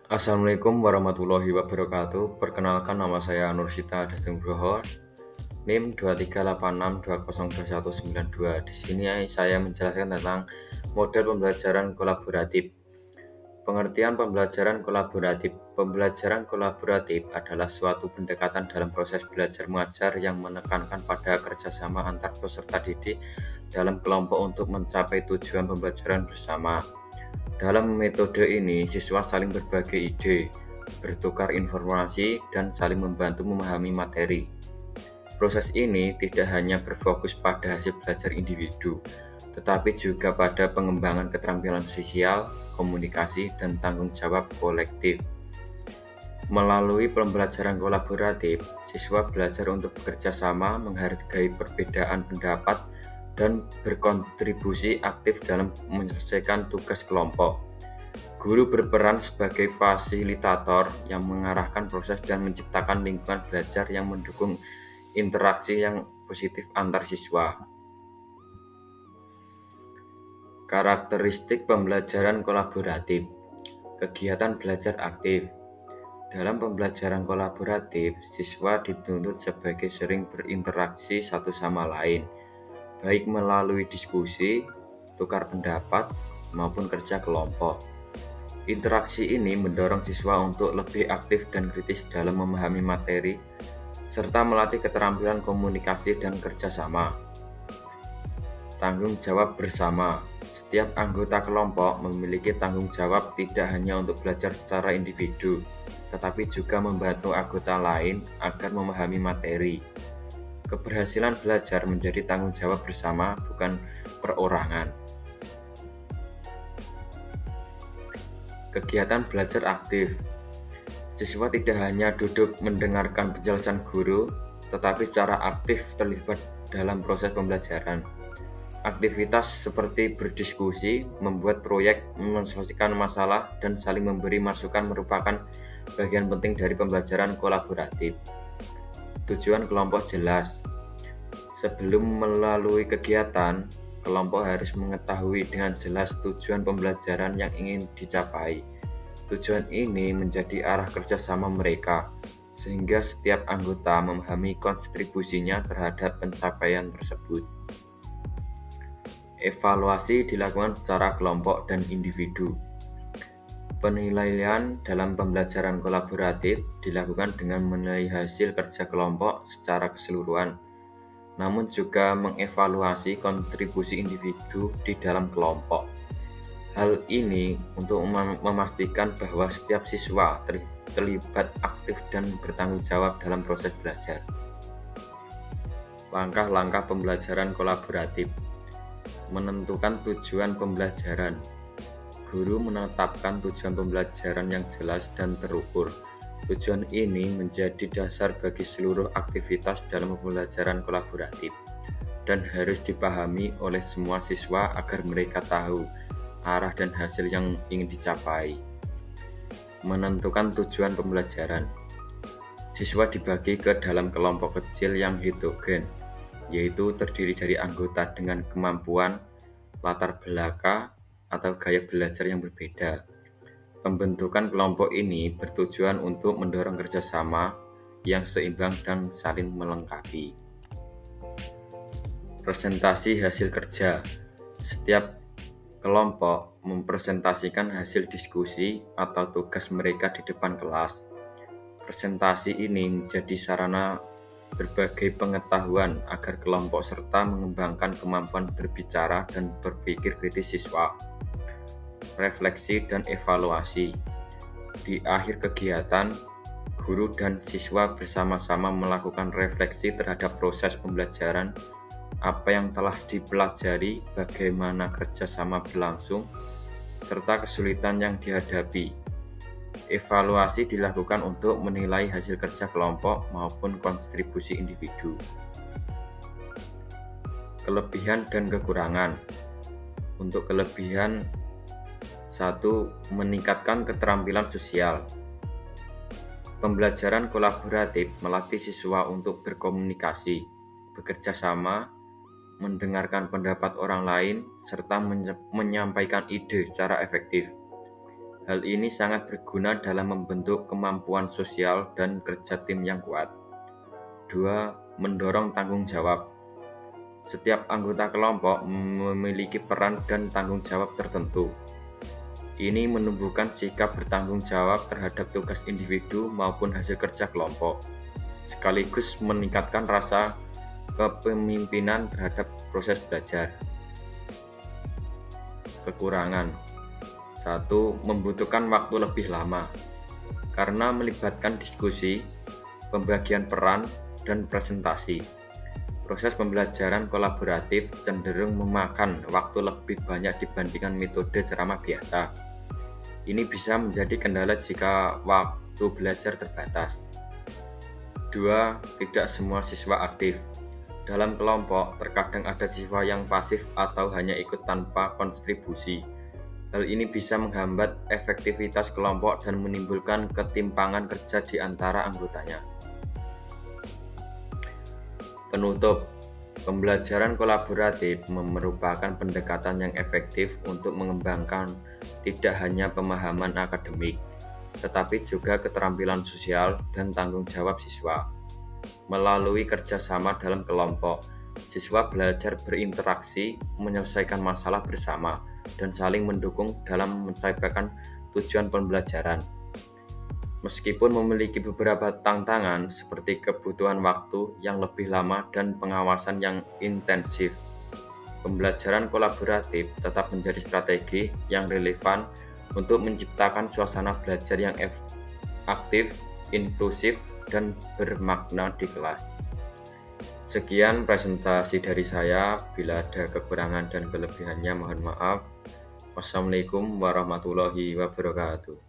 Assalamualaikum warahmatullahi wabarakatuh. Perkenalkan, nama saya Nursita Nugroho, NIM 23862029192. Di sini saya menjelaskan tentang model pembelajaran kolaboratif. Pengertian pembelajaran kolaboratif. Pembelajaran kolaboratif adalah suatu pendekatan dalam proses belajar mengajar yang menekankan pada kerjasama antar peserta didik dalam kelompok untuk mencapai tujuan pembelajaran bersama. Dalam metode ini, siswa saling berbagi ide, bertukar informasi, dan saling membantu memahami materi. Proses ini tidak hanya berfokus pada hasil belajar individu, tetapi juga pada pengembangan keterampilan sosial, komunikasi, dan tanggung jawab kolektif. Melalui pembelajaran kolaboratif, siswa belajar untuk bekerja sama, menghargai perbedaan pendapat, dan berkontribusi aktif dalam menyelesaikan tugas kelompok. Guru berperan sebagai fasilitator yang mengarahkan proses dan menciptakan lingkungan belajar yang mendukung interaksi yang positif antar siswa. Karakteristik pembelajaran kolaboratif. Kegiatan belajar aktif. Dalam pembelajaran kolaboratif, siswa dituntut sebagai sering berinteraksi satu sama lain, baik melalui diskusi, tukar pendapat, maupun kerja kelompok. Interaksi ini mendorong siswa untuk lebih aktif dan kritis dalam memahami materi, serta melatih keterampilan komunikasi dan kerjasama. Tanggung jawab bersama. Setiap anggota kelompok memiliki tanggung jawab tidak hanya untuk belajar secara individu, tetapi juga membantu anggota lain agar memahami materi. Keberhasilan belajar menjadi tanggung jawab bersama, bukan perorangan. Kegiatan belajar aktif. Siswa tidak hanya duduk mendengarkan penjelasan guru, tetapi secara aktif terlibat dalam proses pembelajaran. Aktivitas seperti berdiskusi, membuat proyek, menyelesaikan masalah, dan saling memberi masukan merupakan bagian penting dari pembelajaran kolaboratif. Tujuan kelompok jelas. Sebelum melalui kegiatan, kelompok harus mengetahui dengan jelas tujuan pembelajaran yang ingin dicapai. Tujuan ini menjadi arah kerjasama mereka, sehingga setiap anggota memahami kontribusinya terhadap pencapaian tersebut. Evaluasi dilakukan secara kelompok dan individu. Penilaian dalam pembelajaran kolaboratif dilakukan dengan menilai hasil kerja kelompok secara keseluruhan, namun juga mengevaluasi kontribusi individu di dalam kelompok. Hal ini untuk memastikan bahwa setiap siswa terlibat aktif dan bertanggung jawab dalam proses belajar. Langkah-langkah pembelajaran kolaboratif. Menentukan tujuan pembelajaran. Guru menetapkan tujuan pembelajaran yang jelas dan terukur. Tujuan ini menjadi dasar bagi seluruh aktivitas dalam pembelajaran kolaboratif dan harus dipahami oleh semua siswa agar mereka tahu arah dan hasil yang ingin dicapai. Menentukan tujuan pembelajaran. Siswa dibagi ke dalam kelompok kecil yang heterogen, yaitu terdiri dari anggota dengan kemampuan, latar belakang, atau gaya belajar yang berbeda. Pembentukan kelompok ini bertujuan untuk mendorong kerjasama yang seimbang dan saling melengkapi. Presentasi hasil kerja. Setiap kelompok mempresentasikan hasil diskusi atau tugas mereka di depan kelas. Presentasi ini menjadi sarana berbagai pengetahuan agar kelompok serta mengembangkan kemampuan berbicara dan berpikir kritis siswa. Refleksi dan evaluasi. Di akhir kegiatan, guru dan siswa bersama-sama melakukan refleksi terhadap proses pembelajaran, apa yang telah dipelajari, bagaimana kerjasama berlangsung, serta kesulitan yang dihadapi. Evaluasi dilakukan untuk menilai hasil kerja kelompok maupun kontribusi individu. Kelebihan dan kekurangan. Untuk kelebihan, 1. Meningkatkan keterampilan sosial. Pembelajaran kolaboratif melatih siswa untuk berkomunikasi, bekerja sama, mendengarkan pendapat orang lain, serta menyampaikan ide secara efektif. Hal ini sangat berguna dalam membentuk kemampuan sosial dan kerja tim yang kuat. 2. Mendorong tanggung jawab. Setiap anggota kelompok memiliki peran dan tanggung jawab tertentu. Ini menumbuhkan sikap bertanggung jawab terhadap tugas individu maupun hasil kerja kelompok, sekaligus meningkatkan rasa kepemimpinan terhadap proses belajar. Kekurangan. 1. Membutuhkan waktu lebih lama. Karena melibatkan diskusi, pembagian peran, dan presentasi. Proses pembelajaran kolaboratif cenderung memakan waktu lebih banyak dibandingkan metode ceramah biasa. Ini bisa menjadi kendala jika waktu belajar terbatas. 2. Tidak semua siswa aktif. Dalam kelompok, terkadang ada siswa yang pasif atau hanya ikut tanpa kontribusi. Hal ini bisa menghambat efektivitas kelompok dan menimbulkan ketimpangan kerja di antara anggotanya. Penutup, pembelajaran kolaboratif merupakan pendekatan yang efektif untuk mengembangkan tidak hanya pemahaman akademik, tetapi juga keterampilan sosial dan tanggung jawab siswa. Melalui kerjasama dalam kelompok, siswa belajar berinteraksi, menyelesaikan masalah bersama, dan saling mendukung dalam mencapai tujuan pembelajaran. Meskipun memiliki beberapa tantangan seperti kebutuhan waktu yang lebih lama dan pengawasan yang intensif, pembelajaran kolaboratif tetap menjadi strategi yang relevan untuk menciptakan suasana belajar yang aktif, inklusif, dan bermakna di kelas. Sekian presentasi dari saya. Bila ada kekurangan dan kelebihannya mohon maaf. Wassalamualaikum warahmatullahi wabarakatuh.